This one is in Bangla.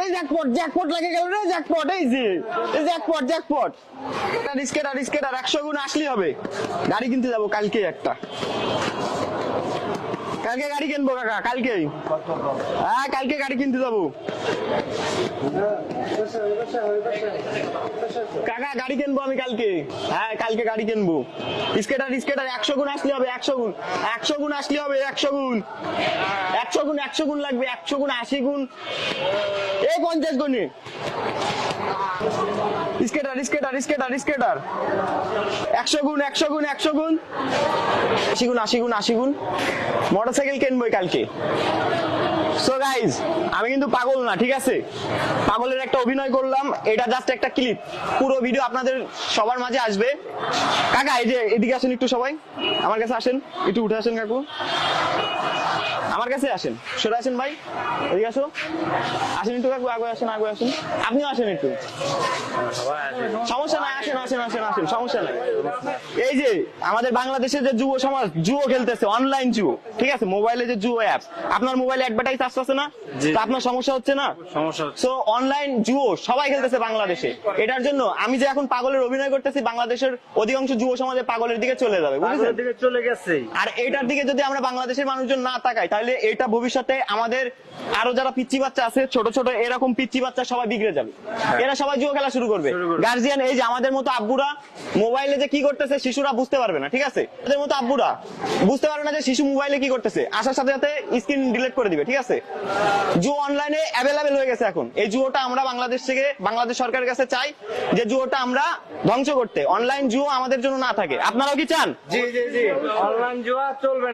এই জ্যাকপট জ্যাকপট লাগে গেল রে, জ্যাকপট এই যে জ্যাকপট জ্যাকপট। রিস্কেটার রিস্কেটার 100 গুণ আসলেই হবে। গাড়ি কিনতে যাবো কালকে একটা, কালকে গাড়ি কিনবো কাকা, কালকে। হ্যাঁ কালকে গাড়ি কিনতে যাবো কাকা, গাড়ি কিনবো আমি কালকে। হ্যাঁ কালকে গাড়ি কিনবো। রিস্কেটার রিস্কেটার 100 গুণ আসলে হবে, 100 গুণ 100 গুণ আসলে হবে, 100 গুণ 100 গুণ 100 গুণ লাগবে, 100 গুণ 80 গুণ এই 50 গুণে। রিস্কেটার রিস্কেটার রিস্কেটার রিস্কেটার 100 গুণ 100 গুণ 100 গুণ 80 গুণ 80 গুণ 80 গুণ মোটরসাইকেল কিনবই কালকে। সো গাইজ আমি কিন্তু পাগল না, ঠিক আছে? পাগলের একটা অভিনয় করলাম, এটা জাস্ট একটা ক্লিপ। পুরো ভিডিও আপনাদের সবার মাঝে আসবে। কাকা এই যে এদিকে আসেন একটু, সবাই আমার কাছে আসেন, একটু উঠে আসেন কাকু, আমার কাছে আসেন, সরে আসেন ভাই, এদিকে আসো, আসেন একটু কাকু, আগে আসেন আগে আসেন, আপনিও আসেন একটু, সমস্যা নাই, আসেন আসেন আসেন আসেন, সমস্যা নাই। এই যে আমাদের বাংলাদেশের যে যুব সমাজ জুয়ো খেলতেছে, অনলাইন জুয়ো, ঠিক আছে? মোবাইলে যে জুয়ো অ্যাপ, আপনার মোবাইলে অ্যাডভার্টাইজ আসতেছে না? তো আপনার সমস্যা হচ্ছে না? সমস্যা হচ্ছে। সো অনলাইন জুয়ো সবাই খেলতেছে বাংলাদেশে। এটার জন্য আমি যে এখন পাগলের অভিনয় করতেছি, বাংলাদেশের অধিকাংশ যুব সমাজে পাগলের দিকে চলে যাবে, বুঝলেন? দিকে চলে গেছে। আর এটার দিকে যদি আমরা বাংলাদেশের মানুষজন না তাকাই, তাহলে এটা ভবিষ্যতে আমাদের আরো যারা পিচ্চি বাচ্চা আছে, ছোট ছোট এরকম পিচ্চি বাচ্চা সবাই বিগড়ে যাবে। এরা সবাই জুয়ো খেলা শুরু করবে। গার্জিয়ান এই যে আমাদের মতো আব্বুরা মোবাইলে যে কি করতেছে শিশুরা বুঝতে পারবে না, ঠিক আছে? আমাদের মতো আব্বুরা বুঝতে পারবে না যে শিশু মোবাইলে কি করতেছে, আসার সাথে সাথে স্ক্রিন ডিলিট করে দিবে, ঠিক আছে? জুয়ো অনলাইনে অ্যাভেলেবেল হয়ে গেছে এখন। এই জুয়োটা আমরা বাংলাদেশ থেকে, বাংলাদেশ সরকারের কাছে চাই যে জুয়োটা আমরা ধ্বংস করতে, অনলাইন জুয়ো আমাদের জন্য না থাকে। আপনারাও কি চান? জি জি জি, অনলাইন জুয়া চলবে না।